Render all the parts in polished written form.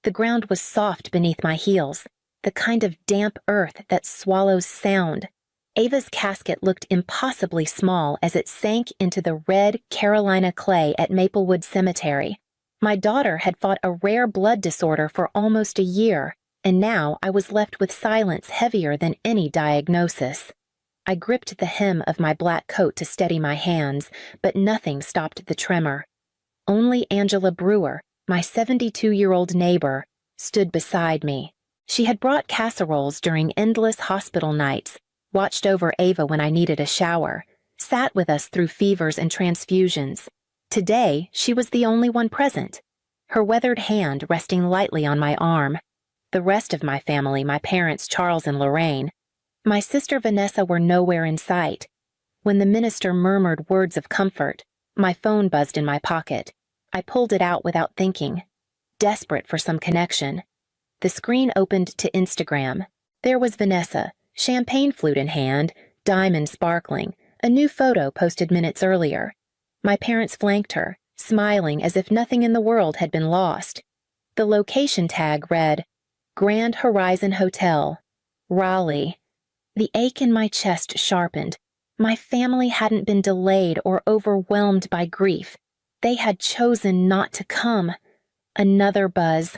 The ground was soft beneath my heels, the kind of damp earth that swallows sound. Ava's casket looked impossibly small as it sank into the red Carolina clay at Maplewood Cemetery. My daughter had fought a rare blood disorder for almost a year, and now I was left with silence heavier than any diagnosis. I gripped the hem of my black coat to steady my hands, but nothing stopped the tremor. Only Angela Brewer, my 72-year-old neighbor, stood beside me. She had brought casseroles during endless hospital nights, watched over Ava when I needed a shower, sat with us through fevers and transfusions. Today, she was the only one present, her weathered hand resting lightly on my arm. The rest of my family, my parents Charles and Lorraine, my sister Vanessa, were nowhere in sight. When the minister murmured words of comfort, my phone buzzed in my pocket. I pulled it out without thinking, desperate for some connection. The screen opened to Instagram. There was Vanessa, champagne flute in hand, diamond sparkling, a new photo posted minutes earlier. My parents flanked her, smiling as if nothing in the world had been lost. The location tag read, Grand Horizon Hotel, Raleigh. The ache in my chest sharpened. My family hadn't been delayed or overwhelmed by grief. They had chosen not to come. Another buzz.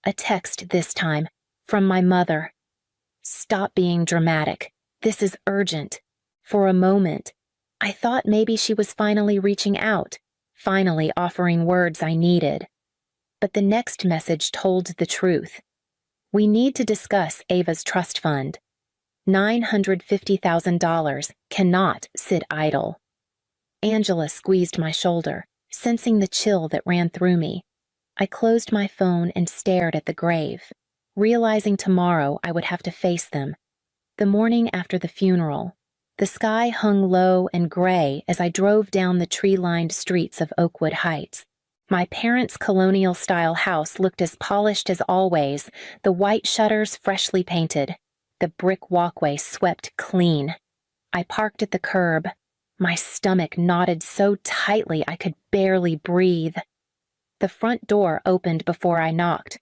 A text this time, from my mother. Stop being dramatic. This is urgent. For a moment, I thought maybe she was finally reaching out, finally offering words I needed. But the next message told the truth. We need to discuss Ava's trust fund. $950,000 cannot sit idle. Angela squeezed my shoulder, sensing the chill that ran through me. I closed my phone and stared at the grave, realizing tomorrow I would have to face them. The morning after the funeral, the sky hung low and gray as I drove down the tree-lined streets of Oakwood Heights. My parents' colonial-style house looked as polished as always, the white shutters freshly painted, the brick walkway swept clean. I parked at the curb. My stomach knotted so tightly I could barely breathe. The front door opened before I knocked.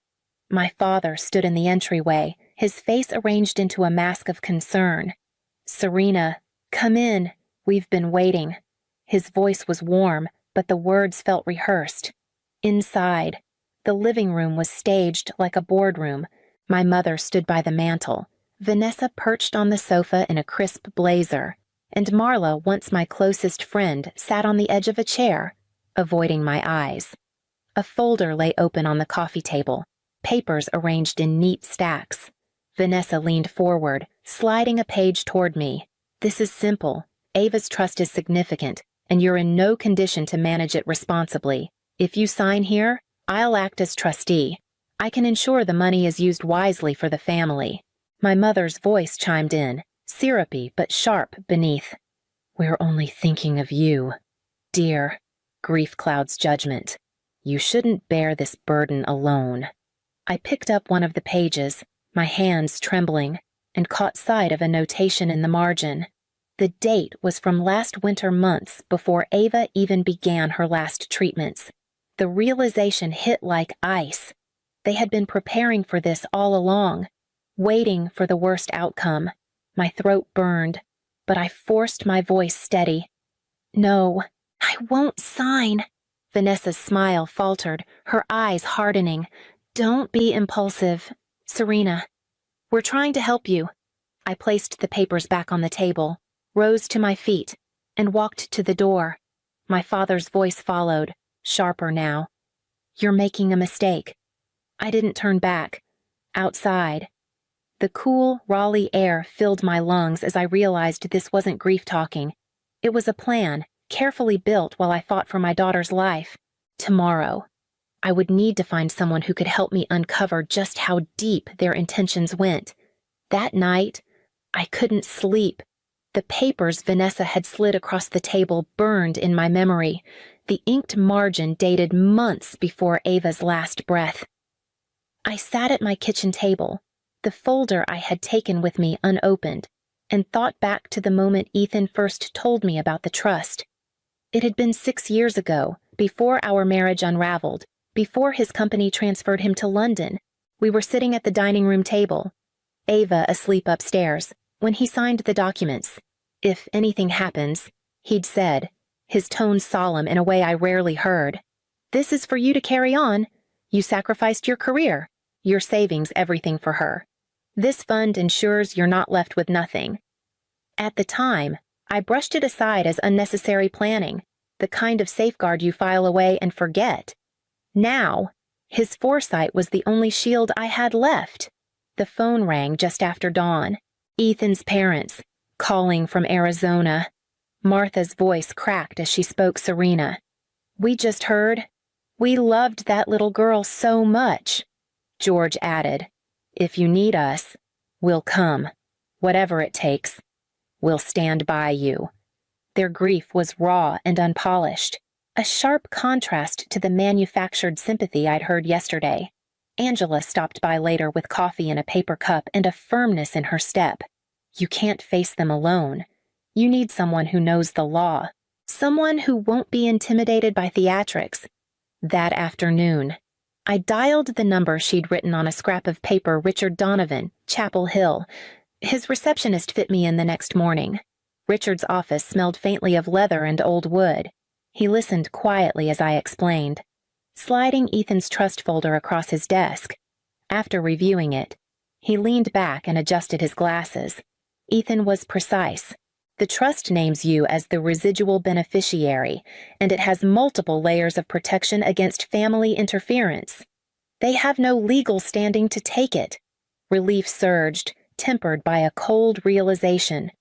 My father stood in the entryway, his face arranged into a mask of concern. Serena, come in. We've been waiting. His voice was warm, but the words felt rehearsed. Inside, the living room was staged like a boardroom. My mother stood by the mantel. Vanessa perched on the sofa in a crisp blazer, and Marla, once my closest friend, sat on the edge of a chair, avoiding my eyes. A folder lay open on the coffee table, papers arranged in neat stacks. Vanessa leaned forward, sliding a page toward me. This is simple. Ava's trust is significant, and you're in no condition to manage it responsibly. If you sign here, I'll act as trustee. I can ensure the money is used wisely for the family. My mother's voice chimed in, syrupy but sharp beneath. We're only thinking of you, dear. Grief clouds judgment. You shouldn't bear this burden alone. I picked up one of the pages, my hands trembling, and caught sight of a notation in the margin. The date was from last winter months before Ava even began her last treatments. The realization hit like ice. They had been preparing for this all along, waiting for the worst outcome. My throat burned, but I forced my voice steady. No, I won't sign. Vanessa's smile faltered, her eyes hardening. Don't be impulsive, Serena. We're trying to help you. I placed the papers back on the table, rose to my feet, and walked to the door. My father's voice followed, sharper now. You're making a mistake. I didn't turn back. Outside, the cool, Raleigh air filled my lungs as I realized this wasn't grief talking. It was a plan, carefully built while I fought for my daughter's life. Tomorrow, I would need to find someone who could help me uncover just how deep their intentions went. That night, I couldn't sleep. The papers Vanessa had slid across the table burned in my memory. The inked margin dated months before Ava's last breath. I sat at my kitchen table, the folder I had taken with me unopened, and thought back to the moment Ethan first told me about the trust. It had been 6 years ago, before our marriage unraveled, before his company transferred him to London. We were sitting at the dining room table, Ava asleep upstairs, when he signed the documents. "If anything happens," he'd said, his tone solemn in a way I rarely heard, "this is for you to carry on. You sacrificed your career, your savings, everything for her. This fund ensures you're not left with nothing." At the time, I brushed it aside as unnecessary planning, the kind of safeguard you file away and forget. Now, his foresight was the only shield I had left. The phone rang just after dawn. Ethan's parents, calling from Arizona. Martha's voice cracked as she spoke Serena. "We just heard. We loved that little girl so much." George added, "If you need us, we'll come. Whatever it takes. We'll stand by you." Their grief was raw and unpolished, a sharp contrast to the manufactured sympathy I'd heard yesterday. Angela stopped by later with coffee in a paper cup and a firmness in her step. You can't face them alone. You need someone who knows the law, someone who won't be intimidated by theatrics. That afternoon, I dialed the number she'd written on a scrap of paper, Richard Donovan, Chapel Hill. His receptionist fit me in the next morning. Richard's office smelled faintly of leather and old wood. He listened quietly as I explained, sliding Ethan's trust folder across his desk. After reviewing it, he leaned back and adjusted his glasses. Ethan was precise. The trust names you as the residual beneficiary, and it has multiple layers of protection against family interference. They have no legal standing to take it. Relief surged, tempered by a cold realization.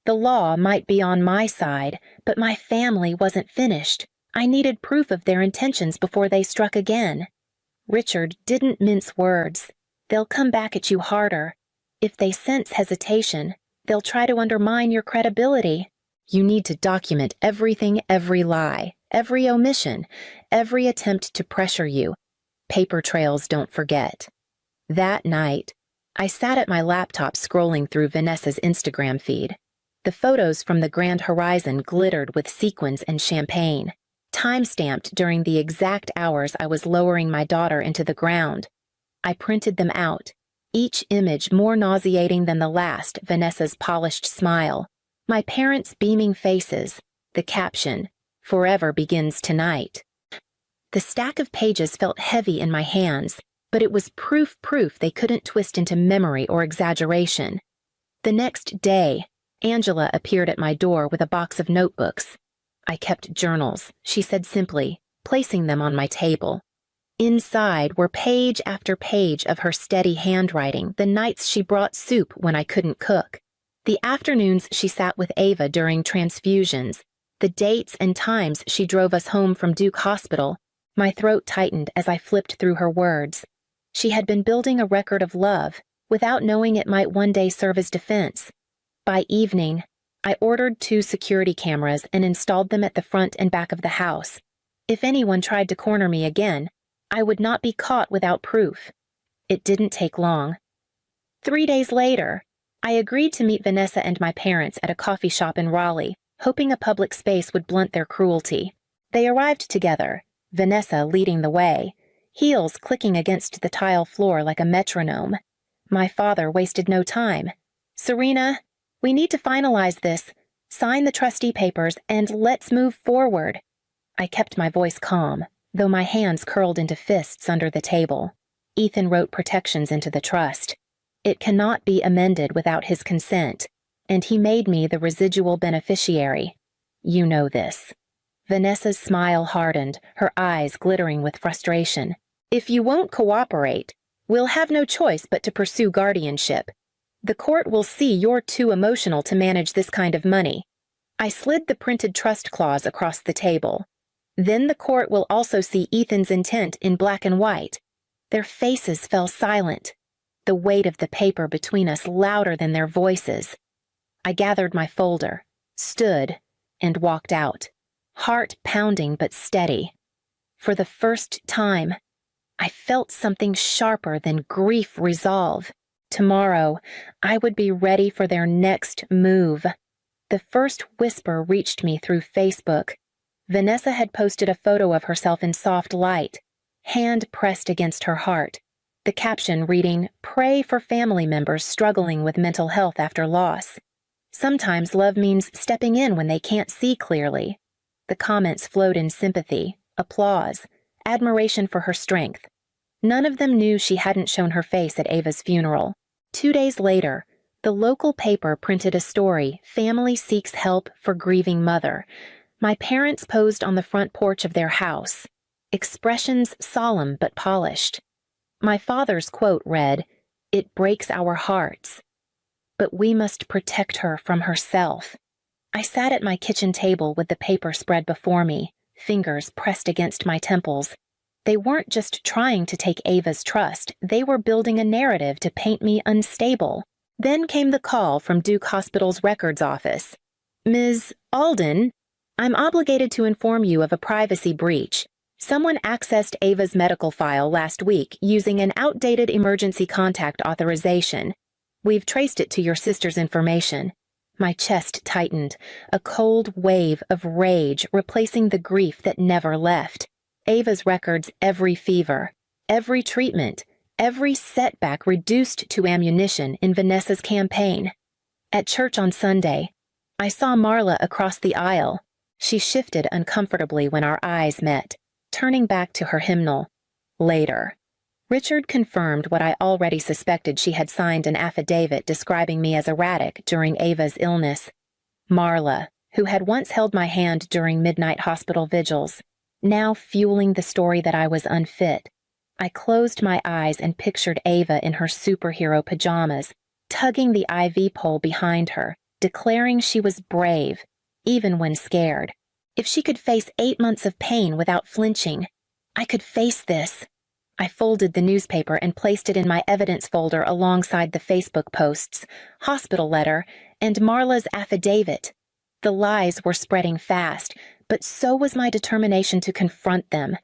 The law might be on my side, but my family wasn't finished. I needed proof of their intentions before they struck again. Richard didn't mince words. They'll come back at you harder. If they sense hesitation, they'll try to undermine your credibility. You need to document everything, every lie, every omission, every attempt to pressure you. Paper trails don't forget. That night, I sat at my laptop scrolling through Vanessa's Instagram feed. The photos from the Grand Horizon glittered with sequins and champagne, time-stamped during the exact hours I was lowering my daughter into the ground. I printed them out, each image more nauseating than the last. Vanessa's polished smile, my parents' beaming faces, the caption, "Forever begins tonight." The stack of pages felt heavy in my hands, but it was proof they couldn't twist into memory or exaggeration. The next day, Angela appeared at my door with a box of notebooks. "I kept journals," she said simply, placing them on my table. Inside were page after page of her steady handwriting, the nights she brought soup when I couldn't cook, the afternoons she sat with Ava during transfusions, the dates and times she drove us home from Duke Hospital. My throat tightened as I flipped through her words. She had been building a record of love, without knowing it might one day serve as defense. By evening, I ordered 2 security cameras and installed them at the front and back of the house. If anyone tried to corner me again, I would not be caught without proof. It didn't take long. 3 days later, I agreed to meet Vanessa and my parents at a coffee shop in Raleigh, hoping a public space would blunt their cruelty. They arrived together, Vanessa leading the way, heels clicking against the tile floor like a metronome. My father wasted no time. "Serena, we need to finalize this, sign the trustee papers, and let's move forward." I kept my voice calm, though my hands curled into fists under the table. Ethan wrote protections into the trust. It cannot be amended without his consent, and he made me the residual beneficiary. You know this. Vanessa's smile hardened, her eyes glittering with frustration. "If you won't cooperate, we'll have no choice but to pursue guardianship. The court will see you're too emotional to manage this kind of money." I slid the printed trust clause across the table. "Then the court will also see Ethan's intent in black and white." Their faces fell silent, the weight of the paper between us louder than their voices. I gathered my folder, stood, and walked out, heart pounding but steady. For the first time, I felt something sharper than grief resolve. Tomorrow, I would be ready for their next move. The first whisper reached me through Facebook. Vanessa had posted a photo of herself in soft light, hand pressed against her heart, the caption reading, "Pray for family members struggling with mental health after loss. Sometimes love means stepping in when they can't see clearly." The comments flowed in sympathy, applause, admiration for her strength. None of them knew she hadn't shown her face at Ava's funeral. 2 days later, the local paper printed a story, "Family Seeks Help for Grieving Mother." My parents posed on the front porch of their house, expressions solemn but polished. My father's quote read, "It breaks our hearts, but we must protect her from herself." I sat at my kitchen table with the paper spread before me, fingers pressed against my temples. They weren't just trying to take Ava's trust, they were building a narrative to paint me unstable. Then came the call from Duke Hospital's records office. "Ms. Alden, I'm obligated to inform you of a privacy breach. Someone accessed Ava's medical file last week using an outdated emergency contact authorization. We've traced it to your sister's information." My chest tightened, a cold wave of rage replacing the grief that never left. Ava's records, every fever, every treatment, every setback reduced to ammunition in Vanessa's campaign. At church on Sunday, I saw Marla across the aisle. She shifted uncomfortably when our eyes met, turning back to her hymnal. Later, Richard confirmed what I already suspected. She had signed an affidavit describing me as erratic during Ava's illness. Marla, who had once held my hand during midnight hospital vigils, now fueling the story that I was unfit. I closed my eyes and pictured Ava in her superhero pajamas, tugging the IV pole behind her, declaring she was brave, even when scared. If she could face 8 months of pain without flinching, I could face this. I folded the newspaper and placed it in my evidence folder alongside the Facebook posts, hospital letter, and Marla's affidavit. The lies were spreading fast, but so was my determination to confront them.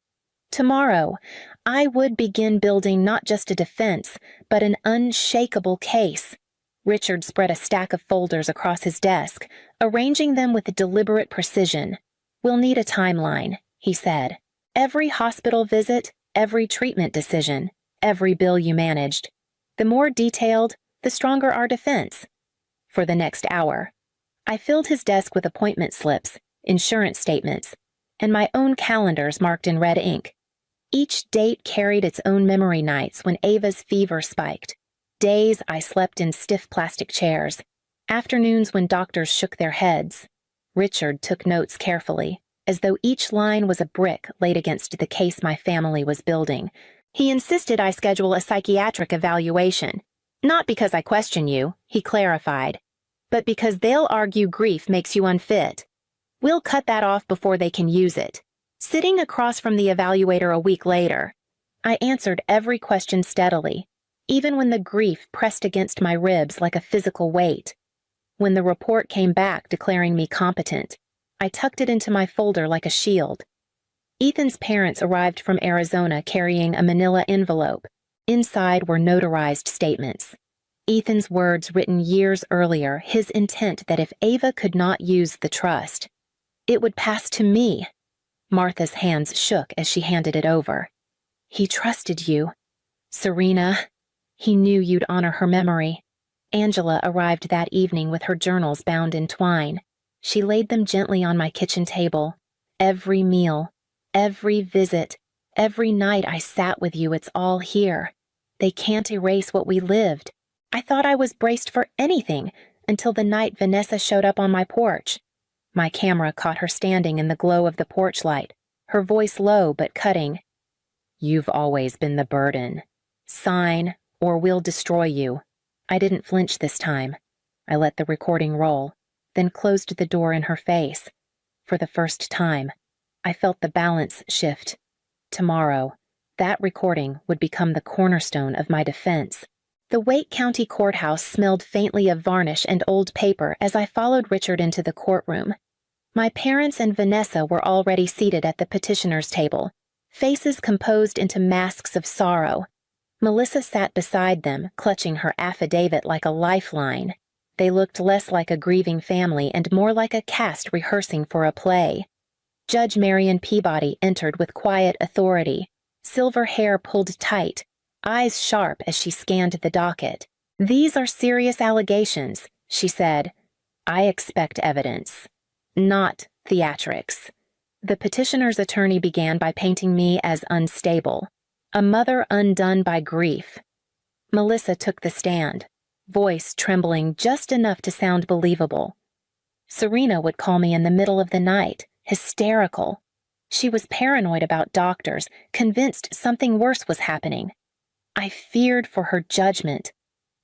Tomorrow, I would begin building not just a defense, but an unshakable case. Richard spread a stack of folders across his desk, arranging them with deliberate precision. "We'll need a timeline," he said. "Every hospital visit, every treatment decision, every bill you managed. The more detailed, the stronger our defense." For the next hour, I filled his desk with appointment slips, insurance statements, and my own calendars marked in red ink. Each date carried its own memory nights when Ava's fever spiked, days I slept in stiff plastic chairs, afternoons when doctors shook their heads. Richard took notes carefully, as though each line was a brick laid against the case my family was building. He insisted I schedule a psychiatric evaluation. "Not because I question you," he clarified, "but because they'll argue grief makes you unfit. We'll cut that off before they can use it." Sitting across from the evaluator a week later, I answered every question steadily, even when the grief pressed against my ribs like a physical weight. When the report came back declaring me competent, I tucked it into my folder like a shield. Ethan's parents arrived from Arizona carrying a manila envelope. Inside were notarized statements. Ethan's words written years earlier, his intent that if Ava could not use the trust, it would pass to me. Martha's hands shook as she handed it over. "He trusted you. Serena, he knew you'd honor her memory." Angela arrived that evening with her journals bound in twine. She laid them gently on my kitchen table. "Every meal, every visit, every night I sat with you, it's all here. They can't erase what we lived." I thought I was braced for anything until the night Vanessa showed up on my porch. My camera caught her standing in the glow of the porch light, her voice low but cutting. "You've always been the burden. Sign, or we'll destroy you." I didn't flinch this time. I let the recording roll, then closed the door in her face. For the first time, I felt the balance shift. Tomorrow, that recording would become the cornerstone of my defense. The Wake County Courthouse smelled faintly of varnish and old paper as I followed Richard into the courtroom. My parents and Vanessa were already seated at the petitioner's table, faces composed into masks of sorrow. Melissa sat beside them, clutching her affidavit like a lifeline. They looked less like a grieving family and more like a cast rehearsing for a play. Judge Marion Peabody entered with quiet authority, silver hair pulled tight, eyes sharp as she scanned the docket. "These are serious allegations," she said. "I expect evidence, not theatrics." The petitioner's attorney began by painting me as unstable, a mother undone by grief. Melissa took the stand, voice trembling just enough to sound believable. Serena would call me in the middle of the night, hysterical. She was paranoid about doctors, convinced something worse was happening. I feared for her judgment.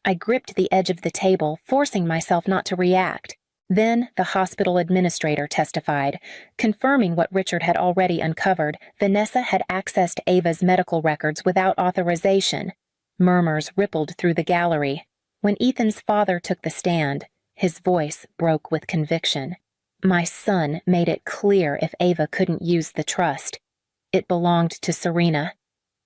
I gripped the edge of the table, forcing myself not to react. Then the hospital administrator testified, confirming what Richard had already uncovered. Vanessa had accessed Ava's medical records without authorization. Murmurs rippled through the gallery. When Ethan's father took the stand, his voice broke with conviction. My son made it clear if Ava couldn't use the trust. It belonged to Serena.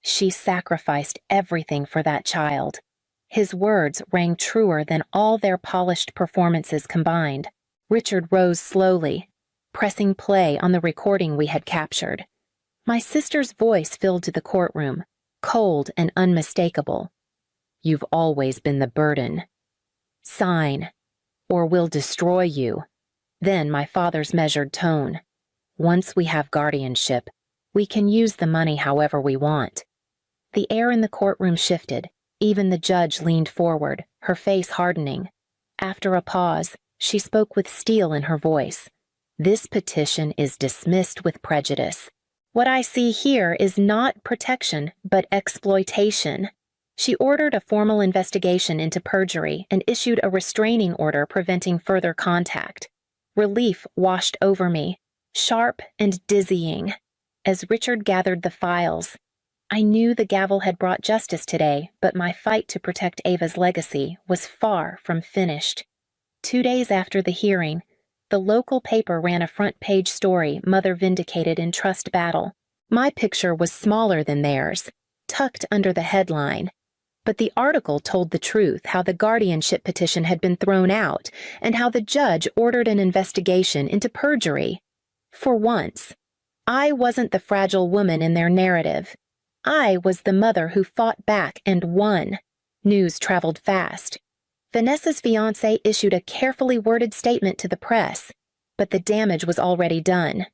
She sacrificed everything for that child. His words rang truer than all their polished performances combined. Richard rose slowly, pressing play on the recording we had captured. My sister's voice filled the courtroom, cold and unmistakable. "You've always been the burden. Sign, or we'll destroy you." Then my father's measured tone. "Once we have guardianship, we can use the money however we want." The air in the courtroom shifted. Even the judge leaned forward, her face hardening. After a pause, she spoke with steel in her voice. "This petition is dismissed with prejudice. What I see here is not protection, but exploitation." She ordered a formal investigation into perjury and issued a restraining order preventing further contact. Relief washed over me, sharp and dizzying. As Richard gathered the files, I knew the gavel had brought justice today, but my fight to protect Ava's legacy was far from finished. 2 days after the hearing, the local paper ran a front-page story, "Mother Vindicated in Trust Battle." My picture was smaller than theirs, tucked under the headline. But the article told the truth, how the guardianship petition had been thrown out, and how the judge ordered an investigation into perjury. For once, I wasn't the fragile woman in their narrative. I was the mother who fought back and won. News traveled fast. Vanessa's fiancé issued a carefully worded statement to the press, but the damage was already done.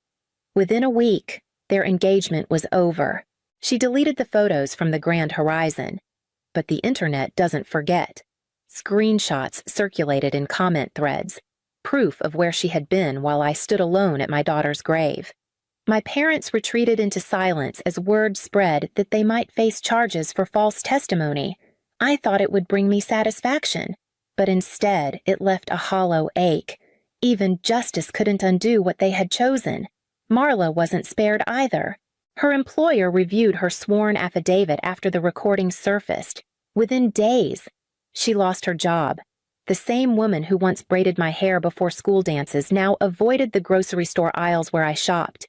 Within a week, their engagement was over. She deleted the photos from the grand horizon. But the internet doesn't forget. Screenshots circulated in comment threads, proof of where she had been while I stood alone at my daughter's grave. My parents retreated into silence as word spread that they might face charges for false testimony. I thought it would bring me satisfaction, but instead it left a hollow ache. Even justice couldn't undo what they had chosen. Marla wasn't spared either. Her employer reviewed her sworn affidavit after the recording surfaced. Within days, she lost her job. The same woman who once braided my hair before school dances now avoided the grocery store aisles where I shopped.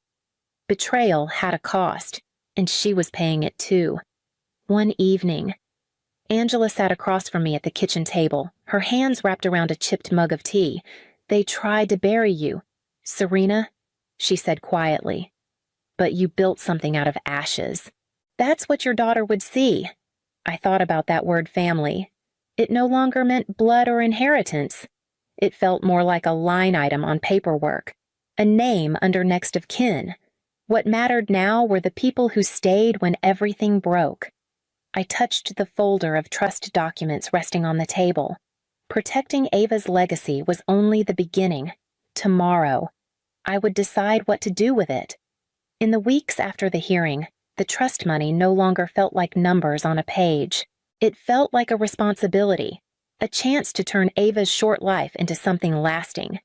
Betrayal had a cost, and she was paying it too. One evening, Angela sat across from me at the kitchen table, her hands wrapped around a chipped mug of tea. "They tried to bury you, Serena," she said quietly. "But you built something out of ashes. That's what your daughter would see." I thought about that word family. It no longer meant blood or inheritance. It felt more like a line item on paperwork, a name under next of kin. What mattered now were the people who stayed when everything broke. I touched the folder of trust documents resting on the table. Protecting Ava's legacy was only the beginning. Tomorrow, I would decide what to do with it. In the weeks after the hearing, the trust money no longer felt like numbers on a page. It felt like a responsibility, a chance to turn Ava's short life into something lasting.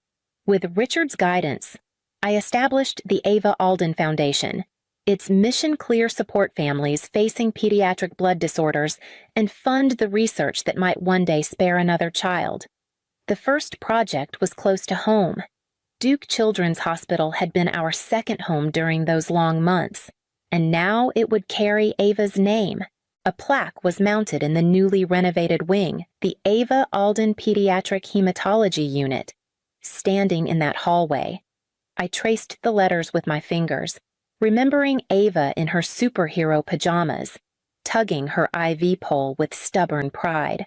With Richard's guidance, I established the Ava Alden Foundation. Its mission: clear support families facing pediatric blood disorders and fund the research that might one day spare another child. The first project was close to home. Duke Children's Hospital had been our second home during those long months, and now it would carry Ava's name. A plaque was mounted in the newly renovated wing, the Ava Alden Pediatric Hematology Unit. Standing in that hallway, I traced the letters with my fingers, remembering Ava in her superhero pajamas, tugging her IV pole with stubborn pride.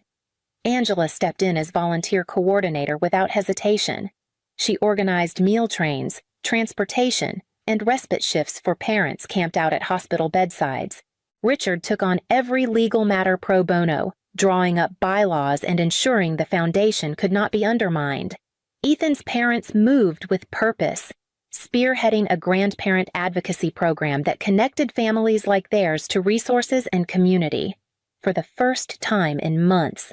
Angela stepped in as volunteer coordinator without hesitation. She organized meal trains, transportation, and respite shifts for parents camped out at hospital bedsides. Richard took on every legal matter pro bono, drawing up bylaws and ensuring the foundation could not be undermined. Ethan's parents moved with purpose, spearheading a grandparent advocacy program that connected families like theirs to resources and community. For the first time in months,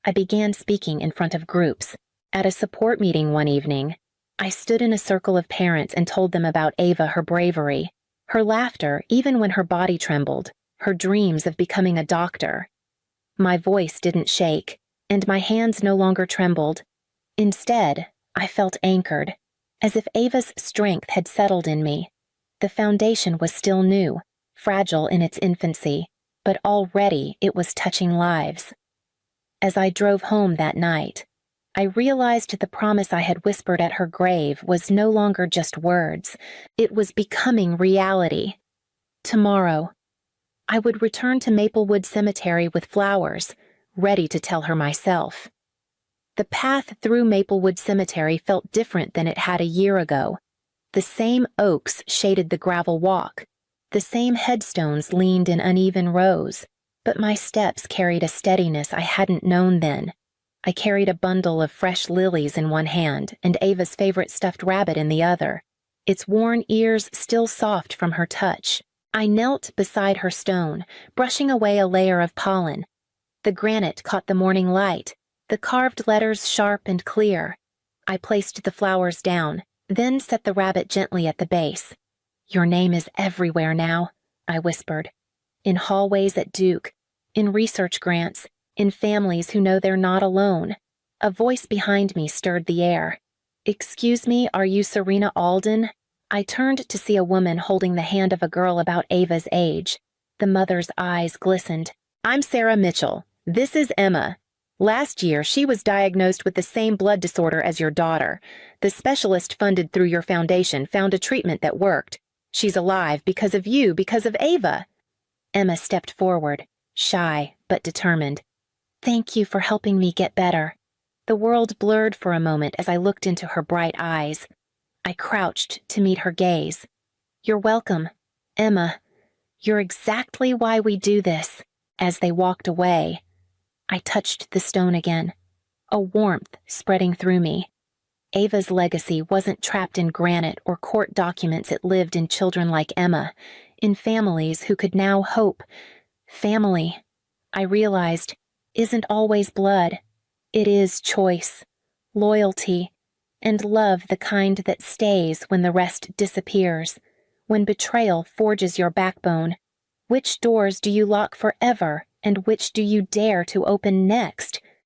I began speaking in front of groups. At a support meeting one evening, I stood in a circle of parents and told them about Ava, her bravery, her laughter even when her body trembled, her dreams of becoming a doctor. My voice didn't shake, and my hands no longer trembled. Instead, I felt anchored, as if Ava's strength had settled in me. The foundation was still new, fragile in its infancy, but already it was touching lives. As I drove home that night, I realized the promise I had whispered at her grave was no longer just words. It was becoming reality. Tomorrow, I would return to Maplewood Cemetery with flowers, ready to tell her myself. The path through Maplewood Cemetery felt different than it had a year ago. The same oaks shaded the gravel walk. The same headstones leaned in uneven rows, but my steps carried a steadiness I hadn't known then. I carried a bundle of fresh lilies in one hand and Ava's favorite stuffed rabbit in the other, its worn ears still soft from her touch. I knelt beside her stone, brushing away a layer of pollen. The granite caught the morning light, the carved letters sharp and clear. I placed the flowers down, then set the rabbit gently at the base. "Your name is everywhere now," I whispered. "In hallways at Duke, in research grants, in families who know they're not alone." A voice behind me stirred the air. "Excuse me, are you Serena Alden?" I turned to see a woman holding the hand of a girl about Ava's age. The mother's eyes glistened. "I'm Sarah Mitchell. This is Emma. Last year, she was diagnosed with the same blood disorder as your daughter. The specialist funded through your foundation found a treatment that worked. She's alive because of you, because of Ava." Emma stepped forward, shy but determined. "Thank you for helping me get better." The world blurred for a moment as I looked into her bright eyes. I crouched to meet her gaze. "You're welcome, Emma. You're exactly why we do this." As they walked away, I touched the stone again, a warmth spreading through me. Ava's legacy wasn't trapped in granite or court documents. It lived in children like Emma, in families who could now hope. Family, I realized, isn't always blood. It is choice, loyalty, and love, the kind that stays when the rest disappears, when betrayal forges your backbone. Which doors do you lock forever, and which do you dare to open next?